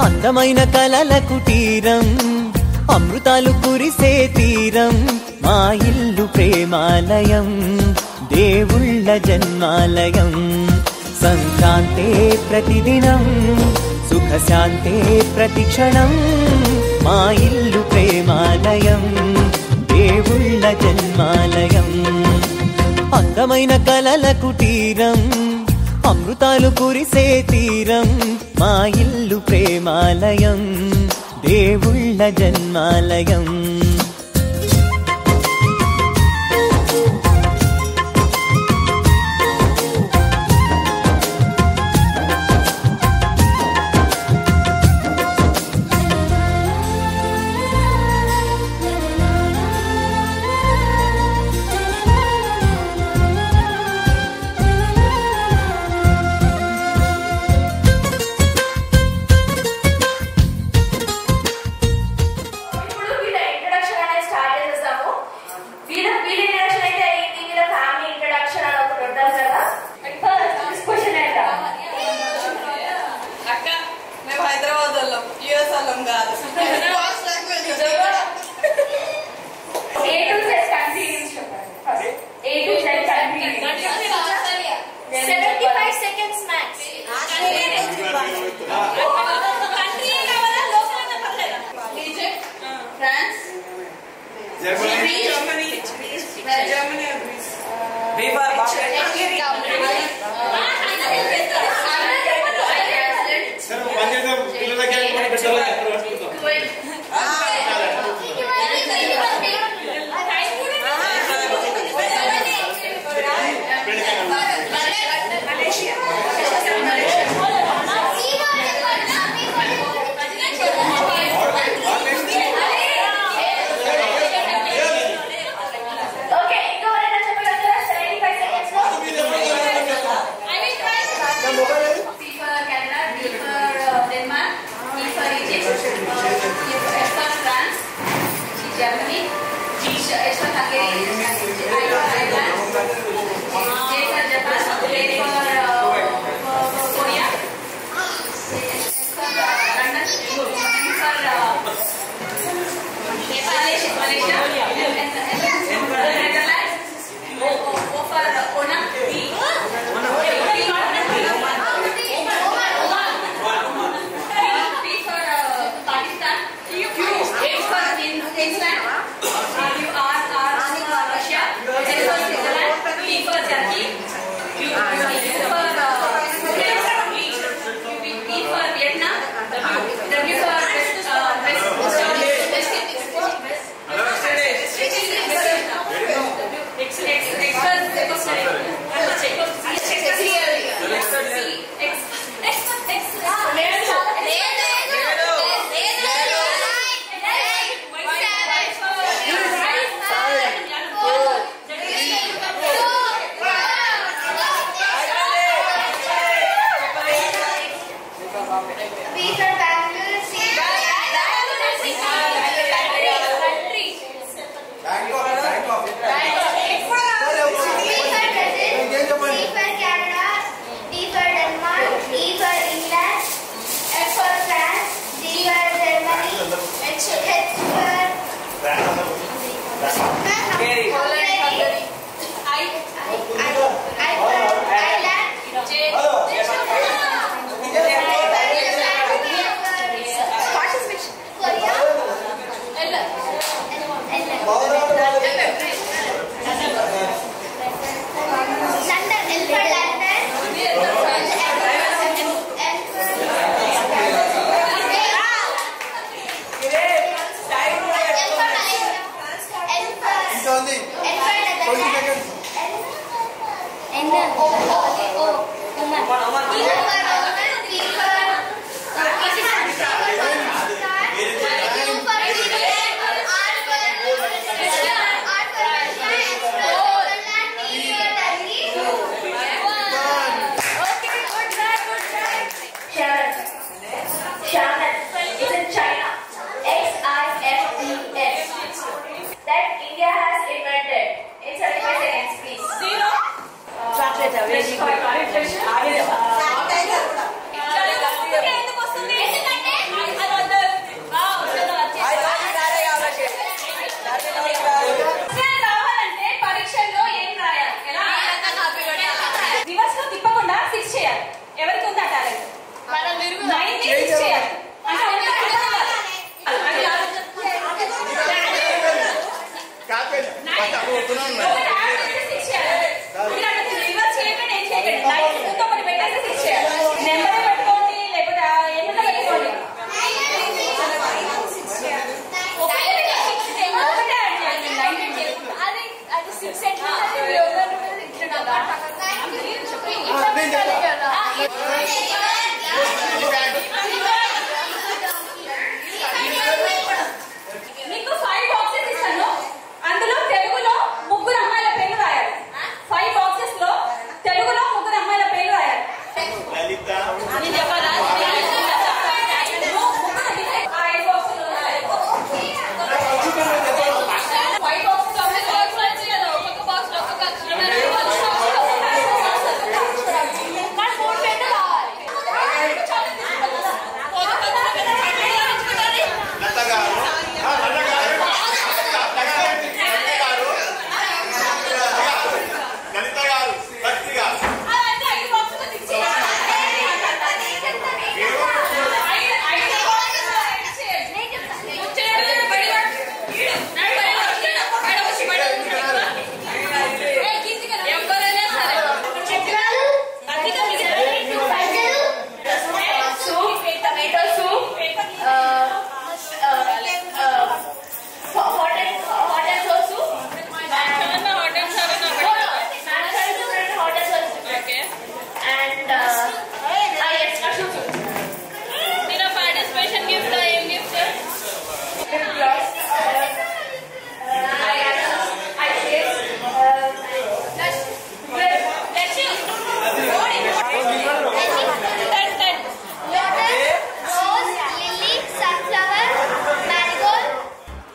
అందమైన కలల కుటీరం అమృతాలు కురిసే తీరం మా ఇల్లు ప్రేమాలయం దేవుళ్ళ జన్మాలయం సంక్రాంతే ప్రతిదినం సుఖశాంతే ప్రతిక్షణం మా ఇల్లు ప్రేమాలయం దేవుళ్ళ జన్మాలయం అందమైన కలల కుటీరం అమృతాలు కురిసే తీరం మా ఇల్లు ప్రేమాలయం దేవుళ్ళ జన్మాలయం introduction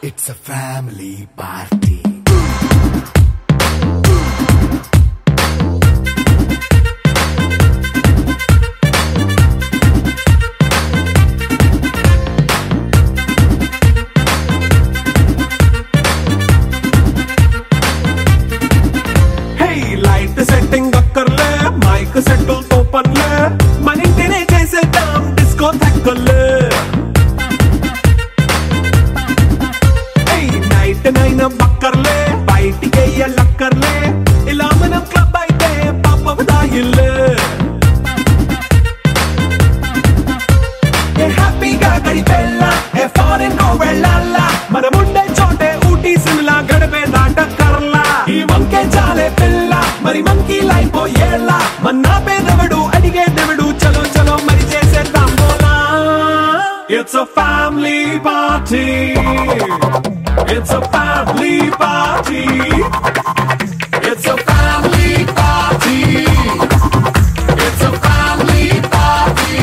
It's a family party. Hey, light setting akkarle, mic settle to panle, manintine chesedam disco thakkale. నైన బక్కర్లే బయటికి లక్కర్లే ఇలా మనం క్లబ్ అయితే పాపం దాయిల్లే ఏ హ్యాపీగా గడిపెల్లా ఏ ఫారెన్ నో వెళ్ళాలా మనముండే చోటే ఊటీ సిమ్లా గడిపే దాటక్కర్లా ఈ వంకే చాలే పిల్ల మరి మంకీ లైఫ్ ఏళ్ళ మన్నా పేదవడు అడిగేదెవడు చలో చలో మరి చేసేద్దాం బోలా. It's a family party. It's a family party. It's a family party. It's a family party.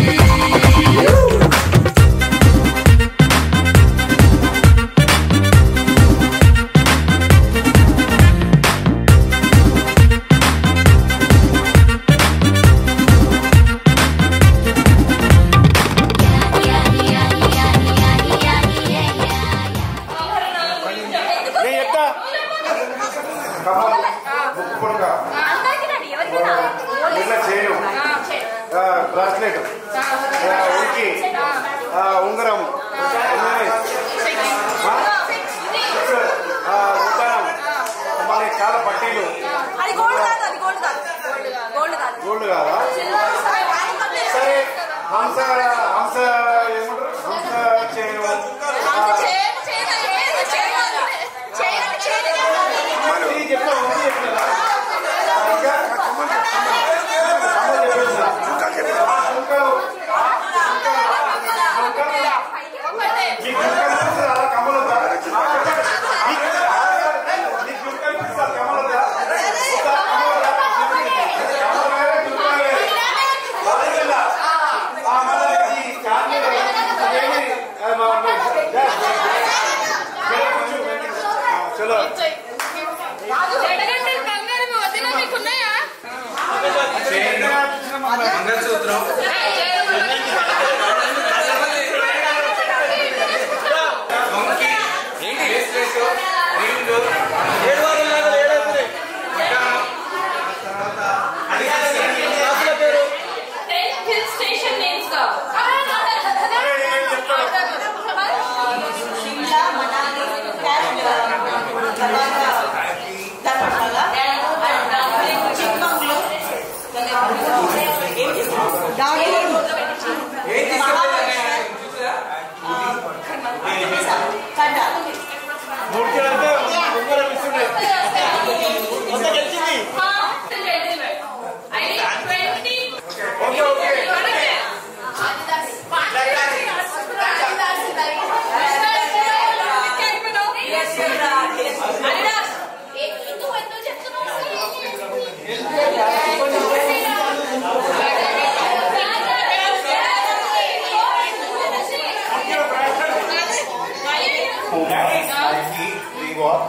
మంగళసూత్రం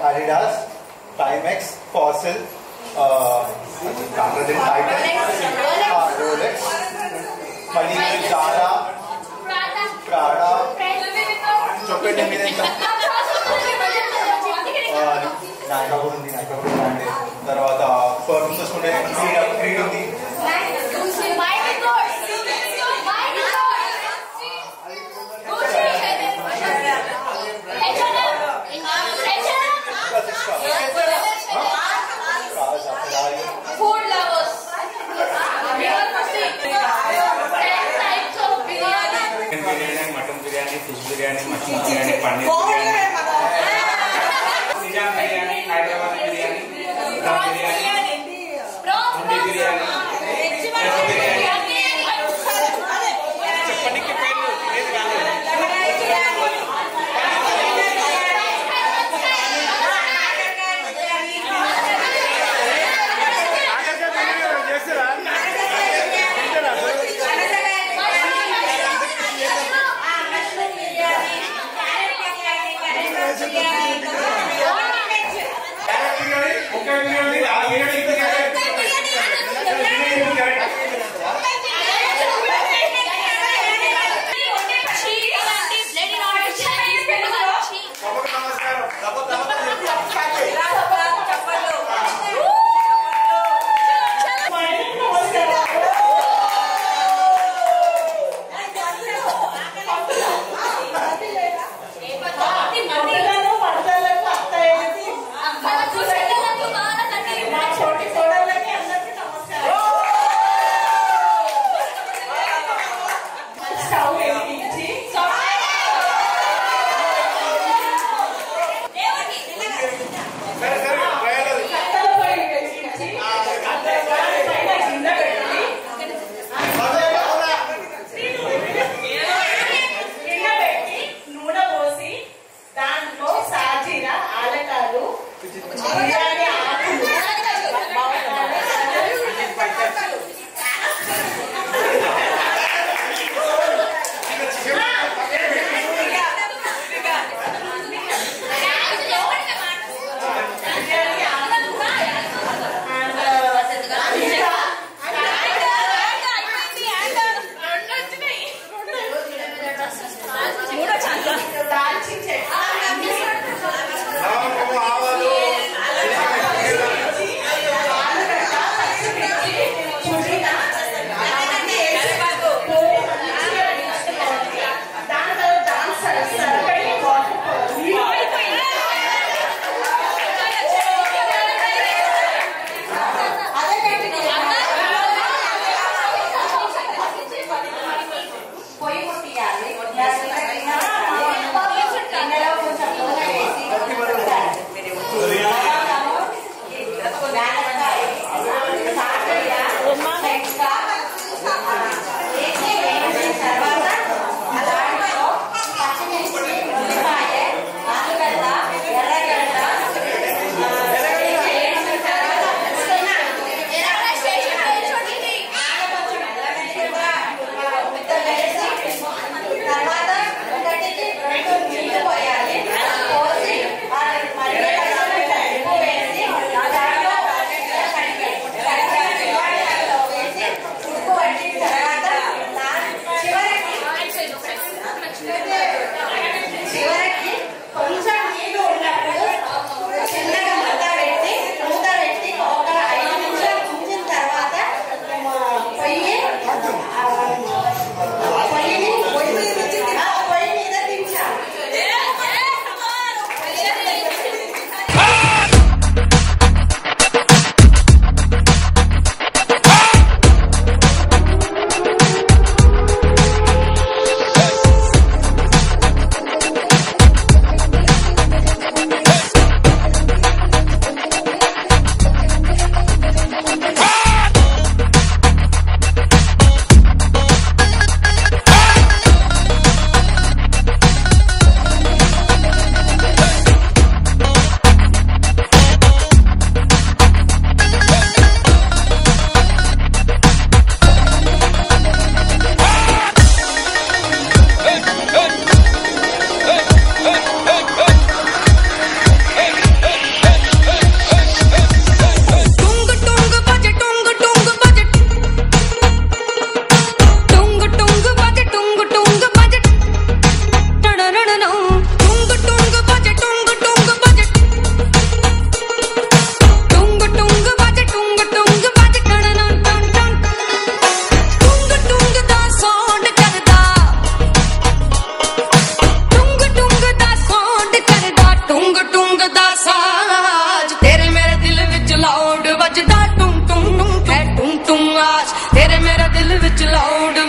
Adidas, Timex, Fossil, Titan, Rolex, Zara, Prada, Chocolate Eminence, Nike ఉంది తర్వాత పర్ఫ్యూమ్స్ వస్తుంటే క్రీడ్ ఉంది Food lovers. Biryani mutton biryani fish biryani mutton biryani paneer biryani Nizam biryani Hyderabad biryani biryani biryani చెప్పడానికి పేర్లు ఏది కాదు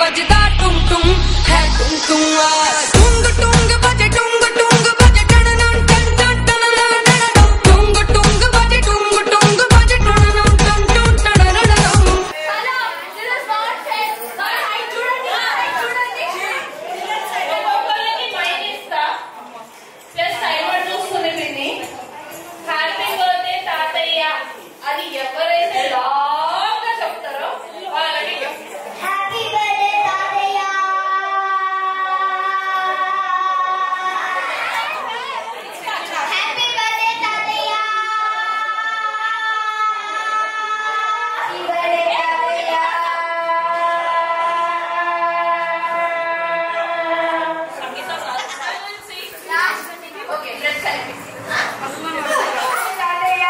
बजदा टुंग टुंग है टुंग टुंग टुंग टुंग बजे टुंग टुंग बजे टन टन टन टन टुंग टुंग बजे टुंग टुंग बजे टन टन टन टन hello this is not fair I చూడండి ఒక్కొక్కరికి మైండ్ ఇస్తా ప్లస్ టైమర్ చూసుకుని విని హ్యాపీ బర్త్డే తాతయ్య అది ఎవరైతే లాంగ్ గా చెప్తారో వాళ్ళకి హ్యాపీ బర్త్డే తాతయ్య హ్యాపీ బర్త్డే తాతయ్య హ్యాపీ బర్త్డే తాతయ్య ఓకే లెట్స్ సెలబ్రేట్ తాతయ్య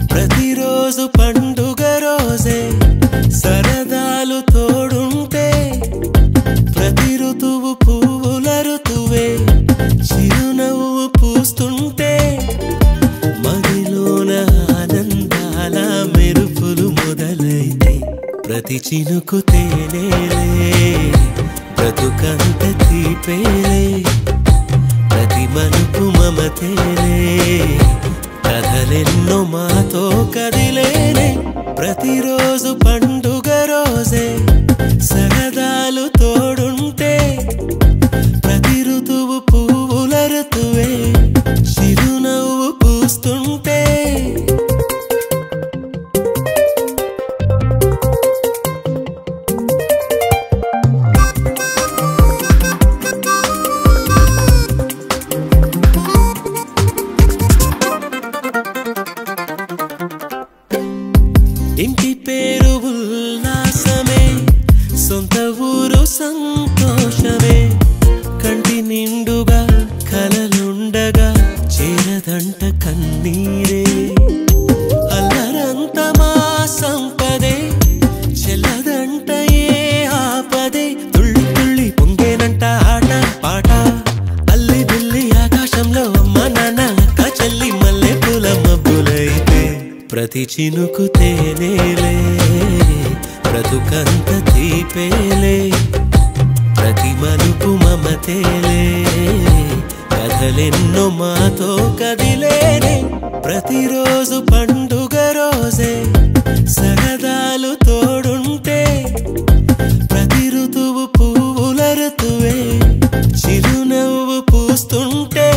ప్రతిరోజు పండుగ రోజే సరదాలు తోడుంటే ప్రతి ఋతువు పువ్వుల ఋతువే చిరునవ్వు పూస్తుంటే మదిలోన ఆనందాల మెరుపులు మొదలైతే ప్రతి చినుకు తేనేలే బ్రతుకంత తీపేలే ప్రతి మలుపు మమతేలే కథలెన్నో మాతో కదిలేనే ప్రతిరోజు పండుగ రోజే సరదాలు తోడుంటే ప్రతి ఋతువు పువ్వుల ఋతువే చిరునవ్వు పూస్తుంటే ఇంటి పేరు ఉల్లాసమే సొంత ఊరు సంతోషమే కంటి నిండుగా కలలుండగా చేరదంట కన్నీరే అల్లరంత మా సంపదే చెల్లదంట ఏ ఆపదే తుళ్ళి తుళ్ళి పొంగేనంట ఆట పాట అల్లి బిల్లి ఆకాశంలో అమ్మ నాన్న అక్క చెల్లి మల్లె పూల మబ్బులైతే ప్రతి చినుకు తేనేలే బ్రతుకంత తీపేలే ప్రతి మలుపు మమతేలే కథ కథలెన్నో మాతో కదిలేనే ప్రతిరోజు పండుగ రోజే సరదాలు తోడుంటే ప్రతి ఋతువు పువ్వుల ఋతువే చిరునవ్వు పూస్తుంటే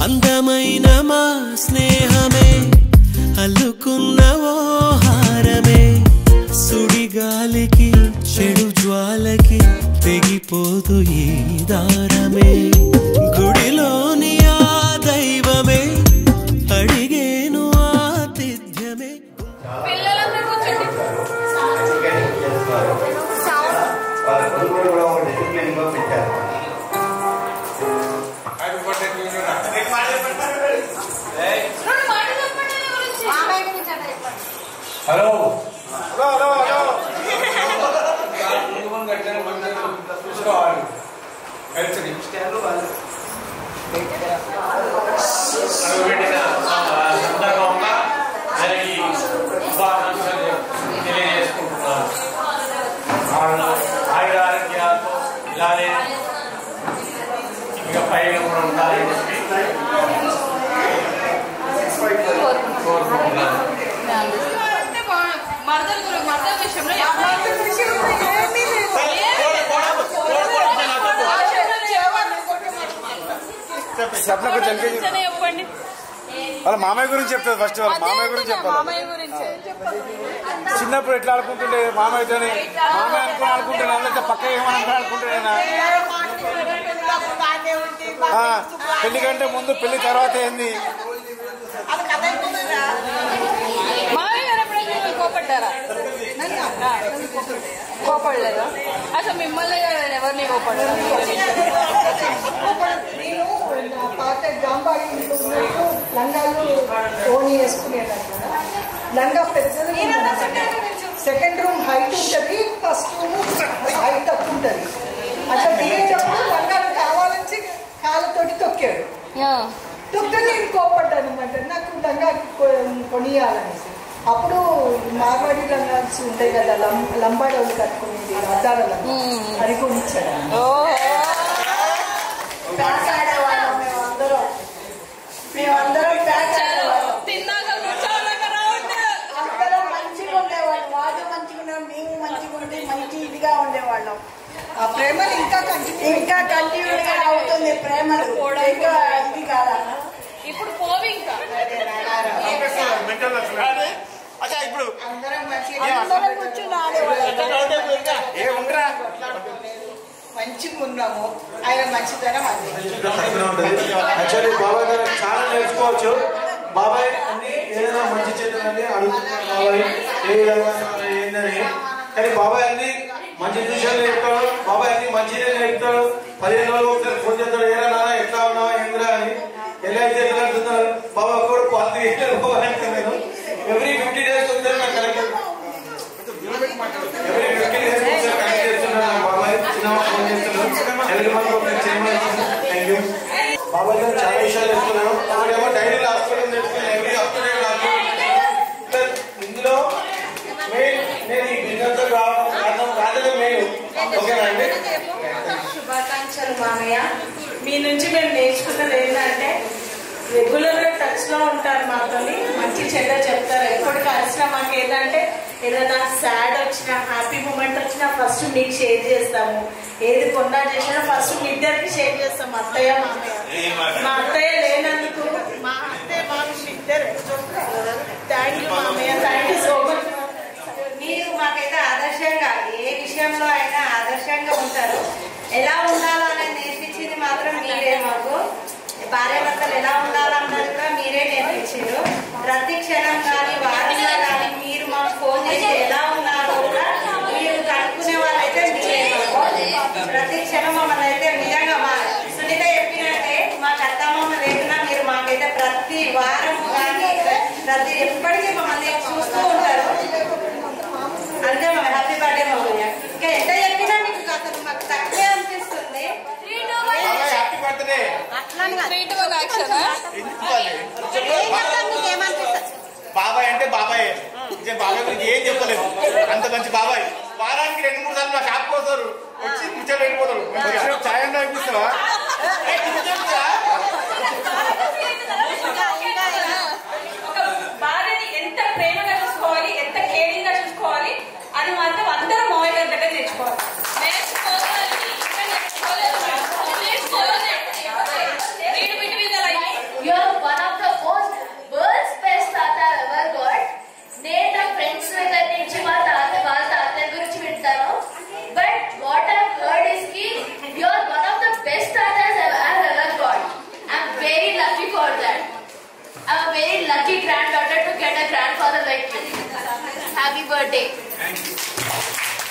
అందమైన మా స్నేహమే అల్లుకున్న ఓ హారమే సుడిగాలికి చెడు జ్వాలకి తెగిపోదు ఈ దారమే గుడిలోని ఆ దైవమే అడిగేను ఆతిథ్యమే హలో చూసుకోవాలి సందర్భంగా జరిగి శుభాకాంక్షలు తెలియజేసుకుంటున్నాను. ఆయుర ఆరోగ్యాలతో ఇలానే ఇక పైన కూడా ఉండాలని చెప్పి కోరుకుంటున్నాను. వాళ్ళ మామయ్య గురించి చెప్తారు ఫస్ట్. వాళ్ళ మామయ్య గురించి చెప్పాలి. చిన్నప్పుడు ఎట్లా ఆడుకుంటుండే మామయ్యతోని, మామయ్య అనుకుని ఆడుకుంటాడు, అందరితో పక్క ఏమని ఆడుకుంటాడైనా. పెళ్లి కంటే ముందు పెళ్లి తర్వాత ఏంది కోపడలేదా అసలు మిమ్మల్ని ఎవరిని కోపడలేదు? నేను పాత జాంబాడి లంగాలు ఓని వేసుకునేదాన్ని కదా. లంగా పెద్దది, సెకండ్ రూమ్ హైట్ ఉంటుంది, ఫస్ట్ రూమ్ హైట్ తక్కువ ఉంటుంది. అట్లా దిగేటప్పుడు లంగాలు కావాలని కాళ్ళతోటి తొక్కాడు. తొక్కితే నేను కోపడ్డాను అనమాట, నాకు లంగా కొనియాలనేసి. అప్పుడు మార్వాడి లంగాల్సి ఉంటాయి కదా, లంబాడి వాళ్ళు కట్టుకునేది అద్దాల లంగా, అది కొనిచ్చాడు. ప్యాచ్ ఆడేవాళ్ళం మేమందరం ప్యాచ్ ఆడేవాళ్ళం. అందరం మంచిగా ఉండేవాళ్ళం, వాళ్ళు మంచిగా ఉన్నాం, మేము మంచిగా ఉండి మంచి ఇదిగా ఉండేవాళ్ళం. ఆ ప్రేమలు ఇంకా కంటిన్యూగా అవుతుంది. ప్రేమలు ఇంకా ఇది కాదా ఇప్పుడు పోవి ఇంకా ఇప్పుడు అందరం కూర్చుని ఆడేవాళ్ళం. మంచిగా ఉన్నాము, ఆయన మంచితనం అది. యాక్చువల్లీ బాబాయ్ గారు చాలా నేర్చుకోవచ్చు. బాబాయ్ అన్ని ఏదైనా మంచి చేయాలని అడుగుతున్నారు బాబాయ్ ఏ విధంగా ఏందని. కానీ బాబాయ్ అన్ని మంచి విషయాలు నేర్పుతాడు, బాబాయ్ అన్ని మంచిగా నేర్పుతాడు. 15 రోజులు ఒకసారి ఫోన్ చేస్తాడు, ఏరా నాన్న ఎట్లా ఉన్నావా ఏంద్రా అని. ఎలా అయితే ఎట్లా అంటున్నారు బాబాయ్ కూడా 15 బాబాయ్ అంటున్నాను. ఎవ్రీ 50 days వస్తారు నాకు కరెక్ట్, ఎవ్రీ 50 days ఒకసారి కనెక్ట్ చేస్తున్నాను బాబాయ్. చిన్న ఫోన్ చేస్తున్నాను, ఎవరి మనకు థ్యాంక్ యూ. బాబాయ్ గారు చాలా విషయాలు నేర్చుకున్నాను. ఒకటేమో డైరీ రాసుకోవడం నేర్చుకున్నాను, ఎవ్రీ అప్డేట్ రాసుకోవడం. ఇందులో మెయిన్ నేను ఈ బిజినెస్ లో రావడం రాజనే మెయిన్. ఓకేనా అండి? శుభాకాంక్షలు మామయ్య. మీ నుంచి మేము నేర్చుకున్నది ఏంటంటే రెగ్యులర్ గా టచ్ లో ఉంటారు మాతో, మంచి చెడ్డ చెప్తారు. ఎప్పుడు కలిసినా మాకు ఏంటంటే ఏదైనా సాడ్ వచ్చినా హ్యాపీ మూమెంట్ వచ్చినా ఫస్ట్ మీకు షేర్ చేస్తాము. ఏది కొన్నా చేసినా ఫస్ట్ మీ ఇద్దరికి షేర్ చేస్తాం, అత్తయ్య మామయ్య. మా అత్తయ్య లేనందుకు మా అత్తయ్య మాకు ఇద్దరు థ్యాంక్ యూ మామయ్య, థ్యాంక్ యూ సో మచ్. మీరు మాకైతే ఆదర్శంగా ఏ విషయంలో అయినా ఆదర్శంగా ఉంటారు. ఎలా ఉండాలో అనేది నేర్పించింది మాత్రం మీరే. మాకు భార్యాభర్తలు ఎలా ఉండాలన్నది కూడా మీరే నేర్పించారు. ప్రతి క్షణం కానీ వారంలో కానీ మీరు మాకు ఫోన్ చేసి ఎలా ఉన్నారో కూడా మీరు కనుక్కునే వాళ్ళైతే మీరే. ప్రతి క్షణం మమ్మల్ని అయితే నిజంగా మా సునీత చెప్పినట్టే మాకు అత్తమ్మ లేకున్నా మీరు మాకైతే ప్రతి వారం కానీ ప్రతి ఎప్పటికీ మమ్మల్ని చూస్తూ ఉంటారు. అంతే హ్యాపీ బర్త్డే మమ్మల్ని. ఇంకా ఎంత చెప్పినా మీకు అసలు మాకు తక్కువే అనిపిస్తుంది. చెప్తేనే బాబాయ్ అంటే బాబాయ్ బాబాయ్ గురించి ఏం చెప్పలేదు. అంత మంచి బాబాయ్. వారానికి 2-3 సార్లు నా షాప్కి వస్తారు, వచ్చి ముచ్చట వెళ్ళిపోతారు. ఛాయ్ అన్నా ఇప్పిస్తావా? భార్యని ఎంత ప్రేమగా చూసుకోవాలి, ఎంత కేరింగ్ గా చూసుకోవాలి, అది మాత్రం అందరూ మామయ్య గారి దగ్గర నేర్చుకోవాలి. You're one of the most world's best తాత ever got. నేను నా ఫ్రెండ్స్ దగ్గర నుంచి వాళ్ళ తాతయ్య గురించి వింటాను. But what I've heard is ki you're one of the best tatas I've ever got. I'm very lucky for that. I'm a very lucky granddaughter to get a grandfather like you. Happy birthday.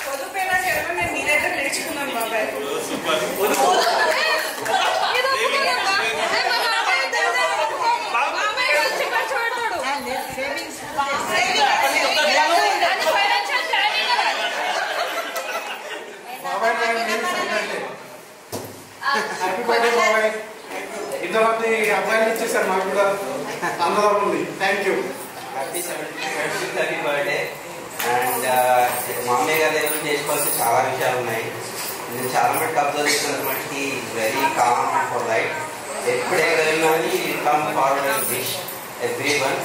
పొదుపైనా చెప్పడం నేను మీ దగ్గర నేర్చుకున్నాను బాబాయ్. Happy birthday బాబాయ్. ఇంతమంది అబ్బాయిలు ఇచ్చేసారు మాకు కూడా అందరం ఉంది. Thank you. Happy 75th birthday. And మామయ్య గారి దగ్గర చేసుకోవాల్సిన చాలా విషయాలు ఉన్నాయి. నేను చాలా మటుకు అబ్జర్వ్ చేస్తున్నటువంటి very calm and for life. ఎప్పుడు ఎక్కడ వెళ్ళినా come forward and wish every one.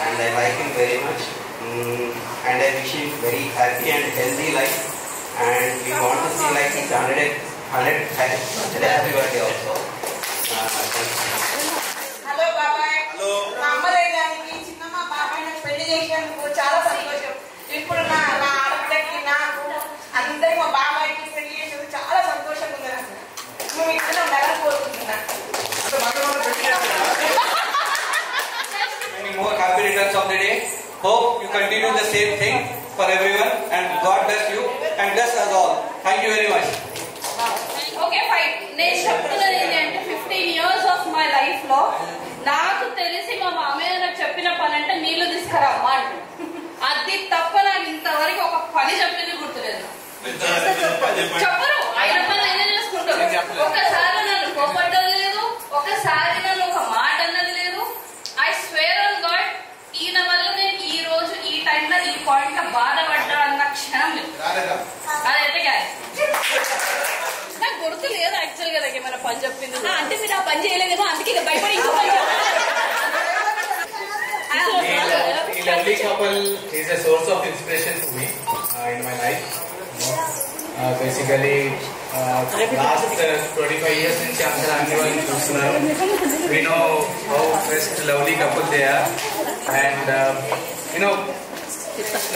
And I like him very much. And I wish him very happy and healthy life. And we want to see like his 100th happy birthday also. Hello బాబాయ్. మా అమ్మలేదానికి చిన్నమ్మ బాబాయ్ నాకు పెళ్లి చేసినందుకు చాలా సంతోషం. ఇప్పుడు నా ఆడపిల్లకి నాకు అందరికి మా బాబాయ్కి పెళ్లి చేసినందుకు చాలా సంతోషంగా ఉంది. నాకు నువ్వు ఇక్కడ ఉండాలని కోరుకుంటున్నా. Many more happy returns of the day. Hope you continue the same thing for everyone and God bless you and bless us all. Thank you very much. Okay fine. నేను చెప్తున్నది ఏంటంటే 15 years ఆఫ్ మై లైఫ్ లో నాకు తెలిసి మా మామయ్య నాకు చెప్పిన పని అంటే నీళ్లు తీసుకురామ్మా అంట. అది తప్ప నాకు ఇంతవరకు ఒక పని చెప్పింది గుర్తులేదు. చెప్పరు, ఆయన పని నేనే చేసుకుంటారు. ఒకసారి నన్ను కోపడ్డది లేదు, ఒకసారి నన్ను ఒక మాట అన్నది లేదు. ఐ స్వేర్ ఆన్ గాడ్, ఈయన వల్ల నేను ఈ రోజు ఈ టైంలో ఈ పాయింట్ లో బాధపడ్డా అన్న క్షణం లేదు. అదైతే నాకు గుర్తు లేదు యాక్చువల్ గా. ఏమైనా పని చెప్పింది అంటే మీరు ఆ పని చేయలేదేమో, అందుకే భయపడి ఇంకో పని The lovely couple is a source of inspiration to me in my life. Basically, last 25 years నుంచి అందరూ అన్ని వాళ్ళని చూస్తున్నారు. We know how best lovely couple they are. And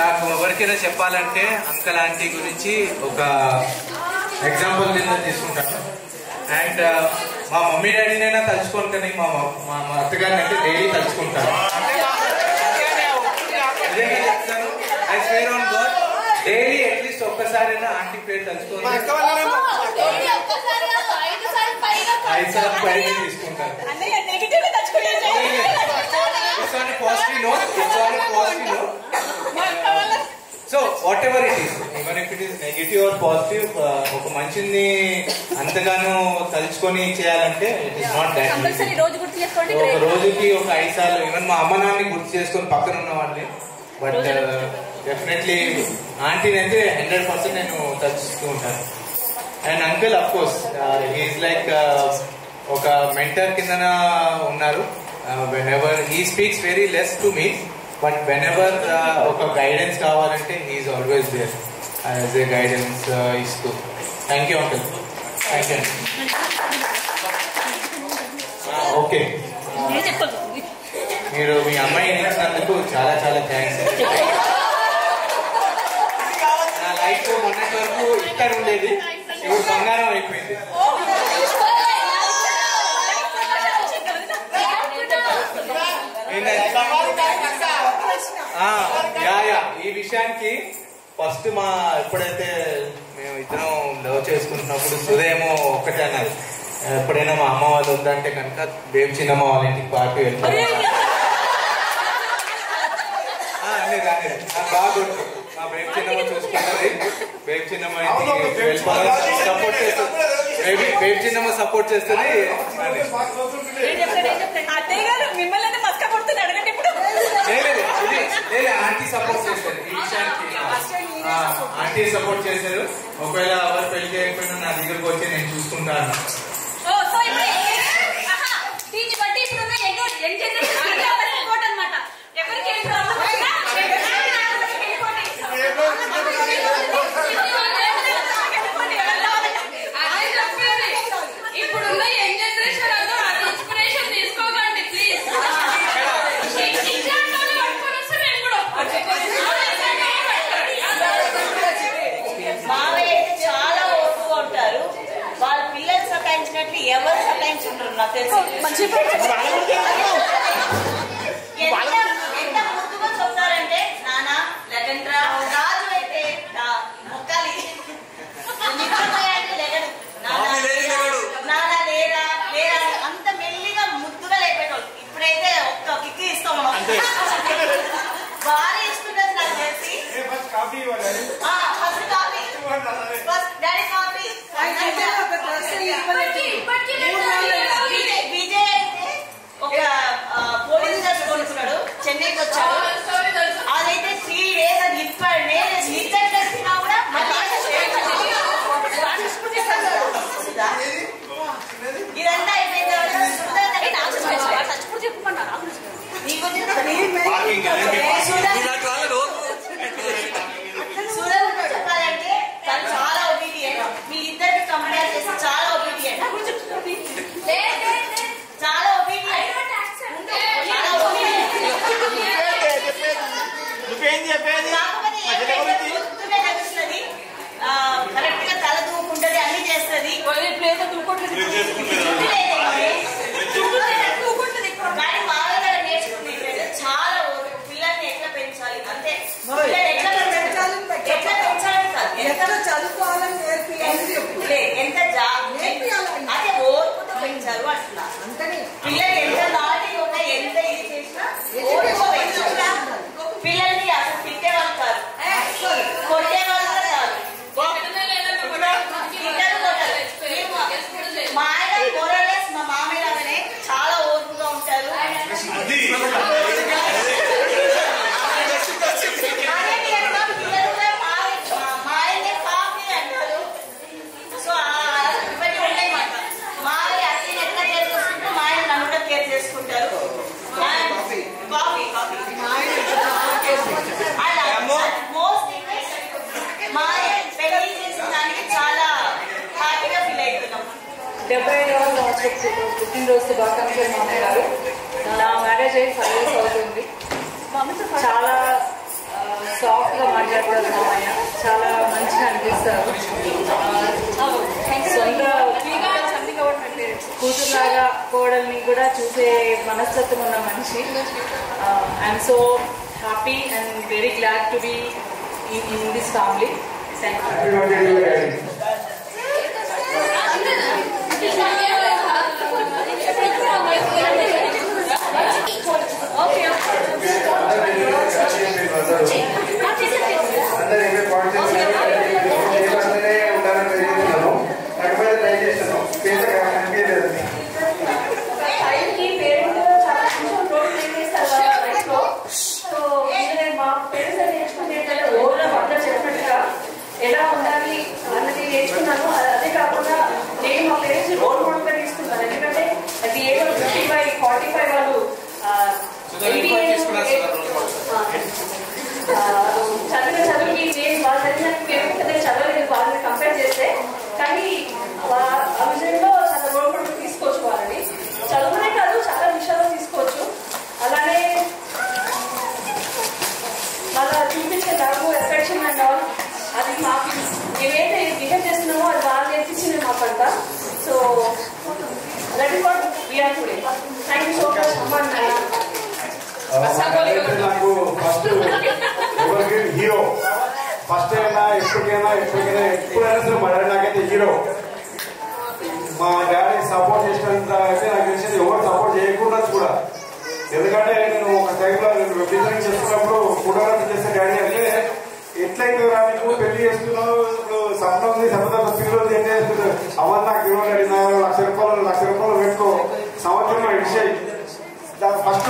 నాకు ఎవరికైనా చెప్పాలంటే అంకల్ ఆంటీ గురించి ఒక ఎగ్జాంపుల్ కింద తీసుకుంటాను. అండ్ మా మమ్మీ డాడీనైనా తలుచుకోను, కానీ మా అత్తగారిని అయితే డైలీ తలుచుకుంటాను. I swear on God, daily at least ఒక్కసారైనా ఆంటీ పేరు తలుచుకోవాలి. 5 సార్లు పైన తీసుకుంటాను. It's on a positive note. It's on a positive note. So whatever it is, even if it is negative or positive, ఒక మనిషిని అంతగానో తలుచుకొని చేయాలంటే ఇట్ ఇస్ నాట్ దట్. ఒక రోజుకి ఒక 5 సార్లు, ఈవెన్ మా అమ్మ నాన్నని గుర్తు చేసుకొని పక్కన ఉన్న వాళ్ళని. బట్ డెఫినెట్లీ ఆంటీని అయితే 100% నేను తలుచుతూ ఉంటాను. And uncle of course he's like ఒక మెంటర్ కిందన ఉన్నారు. Whenever he speaks very less to me, but whenever ఒక గైడెన్స్ కావాలంటే he's always there as a guidance ఇస్తూ. Thank you uncle. Thank you. Okay, మీరు మీ అమ్మాయి ఇచ్చినందుకు చాలా చాలా థ్యాంక్స్. నా లైఫ్ మొన్నటి వరకు ఇక్కడ ఉండేది, ఇప్పుడు బంగారం అయిపోయింది. ఈ విషయానికి ఫస్ట్ ఎప్పుడైతే మేము ఇద్దరం లవ్ చేసుకుంటున్నప్పుడు సుధేమో ఒక్కటే అన్నది, ఎప్పుడైనా మా అమ్మ వాళ్ళు వద్దంటే కనుక బేబు చిన్నమ్మ వాళ్ళ ఇంటికి పార్టీ వెళ్ళిపోయింది. నాకు బాగా గుర్తు, మా బేబు చిన్నమ్మ చూసుకుంటుంది, బేబు చిన్నమ్మ ఇంటికి వెళ్ళిపోవాలి, సపోర్ట్ చేస్తుంది. మేబీ వెయిట్ చిన్నమ్మ సపోర్ట్ చేస్తుంది. అత్తయ్య గారు మిమ్మల్ని మస్క కొడుతుంది అడగండి ఇప్పుడు. లేదు ఆంటీ సపోర్ట్ చేశారు ఈ విషయానికి. ఆంటీ సపోర్ట్ చేశారు. ఒకవేళ ఎవరు పెళ్లి చేయకపోయినా నా దగ్గరకు వచ్చి నేను చూసుకుంటాను. దీన్ని బట్టి ఇప్పుడు యంగ్ జనరేషన్ సపోర్ట్ అన్నమాట. ఎవరికి ఏం ప్రాబ్లం వచ్చినా ఇప్పుడున్న యంగ్ జనరేషన్ అందరూ అది ఇన్స్పిరేషన్ తీసుకోకండి ప్లీజ్. మావయ్య అయితే చాలా ఓపుగా ఉంటారు. వాళ్ళ పిల్లలు సతాయించినట్లు ఎవరు సతాయించుంటారు నాకు తెలిసి. ఎంత ముద్దుగా చెప్తారంటే నాన్న లెగండ్రా, రాజు అయితే మొక్కాలి లెగడు, నాన్న లేరా లేరా అంత మెల్లిగా ముద్దుగా లేపేటోళ్ళు. ఇప్పుడైతే ఒక్క కిక్కి ఇస్తాం మనం. భారీ ఇస్తుంటది నాకు తెలిసి. First coffee first daddy coffee. Vijay అయితే ఒక పోలీస్ డ్రెస్ కొనుక్కున్నాడు, చెన్నైకి వచ్చాడు. అదైతే 3 days అది ఇప్పాడు. నేను నిజం చేసినా కూడా ఇదంతా అయిపోయిన తర్వాత చెప్పాలంటే తను చాలా ఒబీడియంట్. మీ ఇద్దరికి కంపేర్ చేసి చాలా ఒబీడియంట్. చాలా ఒబీడియంట్. లభిస్తుంది. కరెక్ట్ గా తల దూకుంటది, అన్ని చేస్తుంది. కానీ మామూలుగా నేర్చుకునే చాలా పిల్లల్ని ఎట్లా పెంచాలి అంటే ఎట్లా పెంచాలని కాదు, ఎంత చదువుకోవాలని నేర్పియాలి, ఎంత అదే ఓర్పుతో పెంచారు అట్లా. పిల్లలు ఎంత నాటిగా ఉన్నా ఎంత ఇది చేసినా ఓర్పుతో పెంచారు. పిల్లల్ని అసలు తిట్టేవాళ్ళు కాదు, కొట్టేవాళ్ళు కూడా కాదు. మా ఆయన కోరలేస్ మా మామయ్య లాగానే చాలా ఓర్పుగా ఉంటారు. మా ఆయనే పాపి అంటారు. సో ఇవన్నీ ఉంటాయి మాట. మా ఆయన అతను ఎట్లా కేర్ చేసుకుంటారు, మా ఆయన నన్ను కూడా కేర్ చేసుకుంటారు. మోస్ట్ మా ఆయన పెళ్లి చేసిన దానికి చాలా హ్యాపీగా ఫీల్ అవుతున్నాం. 75వ సంవత్సరం పుట్టినరోజు శుభాకాంక్షలు మామయ్య గారు. నా మ్యారేజ్ అయ్యి 5 years అవుతుంది. చాలా సాఫ్ట్ గా మాట్లాడతారు మామయ్య, చాలా మంచిగా అనిపిస్తారు. సొంత కూతురులాగా కోడల్ని కూడా చూసే మనస్తత్వం ఉన్న మనిషి. I'm so happy and very glad to be in this family. Thank you. ఎలా ఉండాలి అన్నది నేర్చుకున్నాను. అదే కాకుండా నేను మా పేరెంట్స్ రోల్ మోడల్ గా తీసుకున్నాను. ఎందుకంటే అది ఏదో 45 వాళ్ళు చదువుకి నేను వాళ్ళ చదివిన చదవలేదు వాళ్ళని కంపేర్ చేస్తే. కానీ ఆ విషయంలో చాలా రోల్ మోడల్ తీసుకోవచ్చు. వాళ్ళని చదువునే కాదు చాలా విషయాల్లో తీసుకోవచ్చు. అలానే వాళ్ళ చూపించే లవ్ ఎఫెక్షన్ అండ్ ఆల్ అది మాకు ఏవైతే బిహేవ్ చేస్తున్నామో అది వాళ్ళు నేర్పించింది మాకంతా. So that is what we are today. Thank you so much అమ్మా. నాకు ఫస్ట్ ఎవరికి హీరో ఫస్ట్ అయినా ఎప్పటికైనా ఎప్పుడైనా సరే మా డాడీ నాకైతే హీరో. మా డాడీ సపోర్ట్ చేసినంత అయితే నాకు తెలిసింది ఎవరు సపోర్ట్ చేయకుండా కూడా. ఎందుకంటే నేను ఒక టైంలో బిజినెస్ చేస్తున్నప్పుడు ఫోటోగ్రఫీ చేసే డాడీ అంటే ఎట్లయితే నీకు పెళ్లి చేసుకున్నావు, ఇప్పుడు సంబంధం ఉంది, సంబంధం పిల్లలు ఏం చేస్తున్నారు, అవన్నీ నాకు ఇవ్వండి, 1,00,000 పెట్టుకో, సంవత్సరం ఇచ్చేయి. ఫస్ట్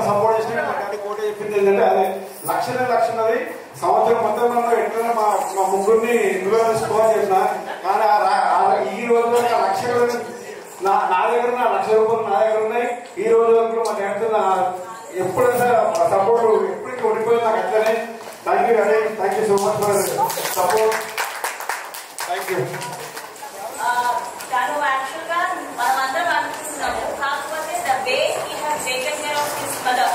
సపోర్ట్ చేసిన మా డాడీ కోట చెప్పింది ఏంటంటే అదే లక్షన్నది సంవత్సరం మొత్తంలో ఎట్లైనా మా ముగ్గురిని నువ్వే తీసుకోవాలని చెప్పిన. కానీ ఈ రోజులో నా దగ్గర ₹1,00,000 నా దగ్గర ఉన్నాయి. ఈ రోజు వరకు మా డాడీ ఎప్పుడైనా సపోర్ట్ ఎప్పటికీ ఉండిపోయింది నాకు అట్లనే. Thank you daddy, thank you so much for support. Thank you. తను యాక్చువల్గా మనమందరం అనుకుంటున్నాము, కాకపోతే the way he has taken care of his mother,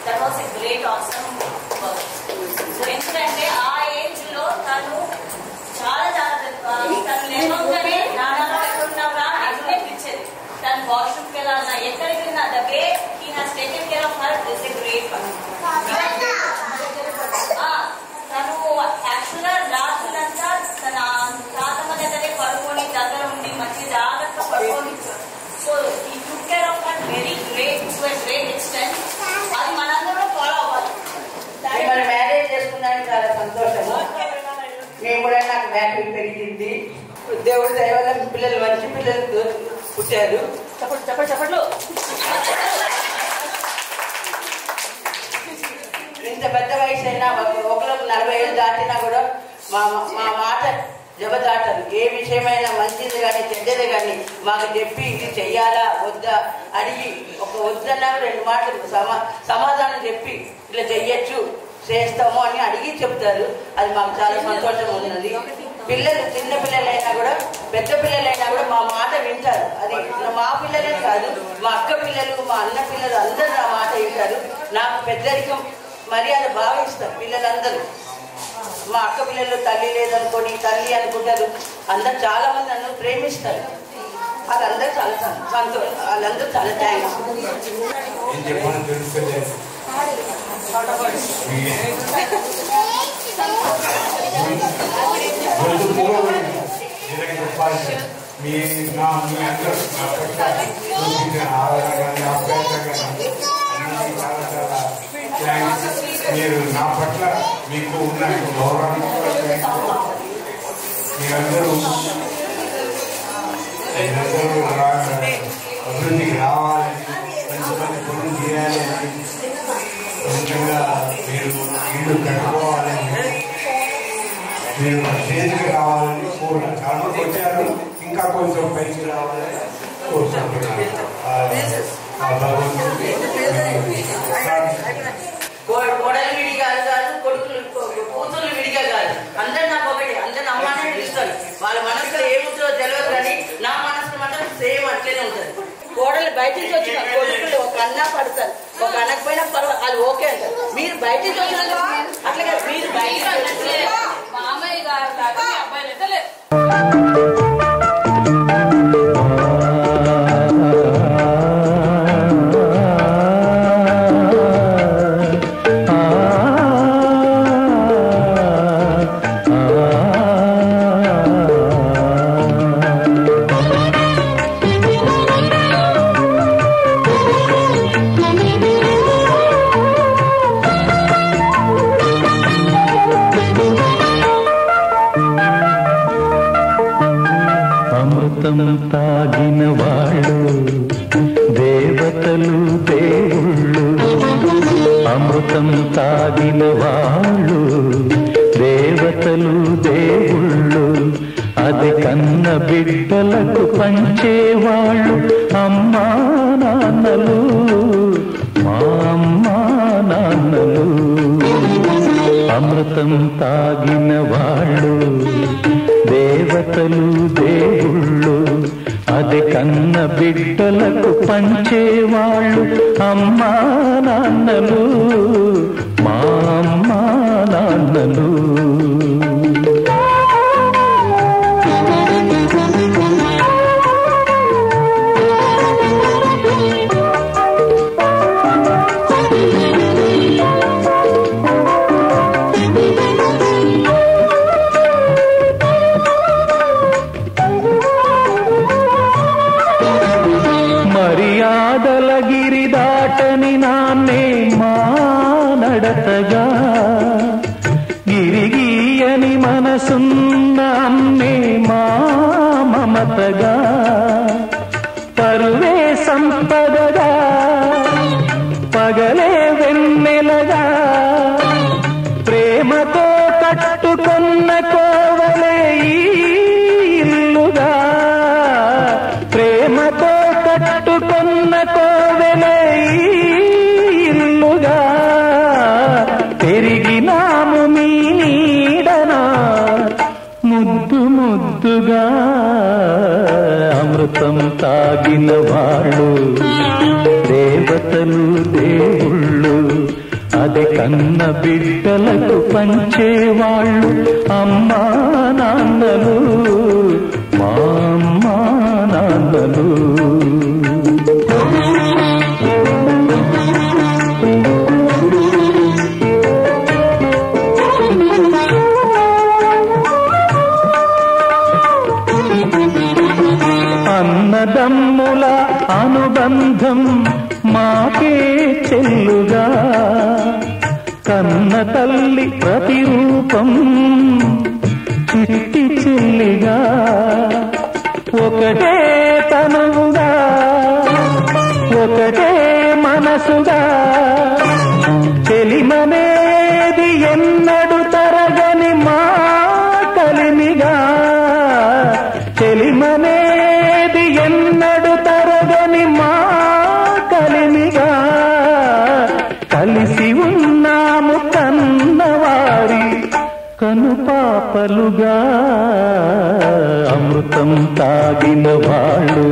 that was a great awesome work. So ఎందుకంటే ఆ ఏజ్ లో తను చాలా తను లేకపోతే నాన్నలో ఎక్కడున్నావురా అన్నీ పిచ్చేది. తను వాష్రూమ్కి వెళ్ళాలన్నా ఎక్కడికి వెళ్ళినా the way he has taken care of her is a great one. తను యాక్చువల్గా రాత్రులంతా తన తాతమ్మ దగ్గరే పడుకొని దగ్గర ఉండి మంచి జాగ్రత్తగా పడుకొని, సో ఈ took care of her very great to a great extent. అది మనందరూ ఫాలో అవ్వాలి. మన మ్యారేజ్ చేసుకున్నానికి చాలా సంతోషము. మేము కూడా నాకు మ్యారేజ్ పెరిగింది. దేవుడు దయ వల్ల పిల్లలు మంచి పిల్లలు పుట్టారు. చెప్పట్లు ఇంత పెద్ద వయసు అయినా ఒకరికి 40 ఏళ్ళు దాటినా కూడా మా మాట జబదాటరు. ఏ విషయమైనా మంచిది కానీ చెడ్డది కానీ మాకు చెప్పి ఇది చెయ్యాలా వద్దా అడిగి వద్దన్నా 2 మాటలు సమాధానం చెప్పి ఇలా చెయ్యొచ్చు చేస్తాము అని అడిగి చెప్తారు. అది మాకు చాలా సంతోషం ఉన్నది. పిల్లలు చిన్న పిల్లలైనా కూడా పెద్ద పిల్లలైనా కూడా మా మాట వింటారు. అది మా పిల్లలే కాదు, మా అక్క పిల్లలు మా అన్న పిల్లలు అందరూ నా మాట వింటారు. నాకు పెద్దరికం మర్యాద బాగా ఇస్తారు పిల్లలందరూ. మా అక్క పిల్లలు తల్లి లేదనుకోని తల్లి అనుకుంటారు. అందరు చాలా మంది నన్ను ప్రేమిస్తారు. వాళ్ళందరూ చాలా సంతోషం, వాళ్ళందరూ చాలా థ్యాంక్స్. మీ అందరూ నా పట్ల చూపించిన ఆదరణ కానీ ఆప్యాయత కానీ అన్ని చాలా చాలా థ్యాంక్స్. మీరు నా పట్ల మీకు ఉన్న గౌరవాన్ని మీరందరూ అభివృద్ధికి రావాలని, మంచి మంచి పనులు చేయాలని, ముఖ్యంగా మీరు ఇల్లు కట్టుకోవాలని, మీరు స్టేజ్కి రావాలని కోరుకుంటున్నారు. చాలా మంది వచ్చారు, ఇంకా కొంచెం పైకి రావాలని కోరుకుంటున్నారు. కోడలు విడిగా కాదు, కొడుకులు కూతుర్లు విడిగా కాదు, అందరు నాకు ఒకటి, అందరు అమ్మానే పిలుస్తారు. వాళ్ళ మనసులో ఏముంటుందో తెలియదు కానీ నా మనసులో మాత్రం సేమ్ అట్లనే ఉంటుంది. కోడలు బయట నుంచి వచ్చిన కొడుకులు ఒక అన్న పడతారు, ఒక అనకపోయినా పర్వాలేదు, వాళ్ళు ఓకే అంటారు. మీరు బయట నుంచి వచ్చిన అట్లాగే మీరు బయట మామయ్య గారు లాగా అబ్బాయిలు అయితే లేదు. తాగిన వాళ్ళు దేవతలు దేవుళ్ళు, అమృతం తాగిన వాళ్ళు దేవతలు దేవుళ్ళు, అది కన్న బిడ్డలకు పంచేవాళ్ళు అమ్మా నాన్నలు, మా అమ్మా నాన్నలు. అమృతం తాగిన వాళ్ళు దేవతలు దేవుళ్ళు, అది కన్న బిడ్డలకు పంచేవాళ్ళు అమ్మా నాన్నలు, మా అమ్మా నాన్నలు. మర్యాదల గిరి దాటని నాన్నే మా నడతగా గిరిగి మమతగా పరువే సంపదగా పగలే వెన్నెలగా ప్రేమతో కట్టుకున్న కోవలే ఈ ఇల్లుగా ప్రేమతో కట్టుకున్న కోవలే ఈ ఇల్లుగా పెరిగినాము మీ నీడనా ముద్దు ముద్దుగా అమృతం తాగిన వాళ్ళు దేవతలు దేవుళ్ళు అది కన్న బిడ్డలకు పంచేవాళ్ళు అమ్మా నాన్నలు మా అమ్మా నాన్నలు అన్నదమ్ముల అనుబంధం మాకే చెల్లుగా కన్న తల్లి ప్రతిరూపం చిట్టి చెల్లిగా ఒకటే తనువుగా ఒకటే మనసుగా చెలిమనేది ఎన్నడు తరగని మా కలిమిగా చెలిమనేది ఎన్నడు తరగని మా కలిమిగా కలిసి ఉన్నాము కన్నవారి కనుపాపలుగా అమృతం తాగిన వాళ్ళు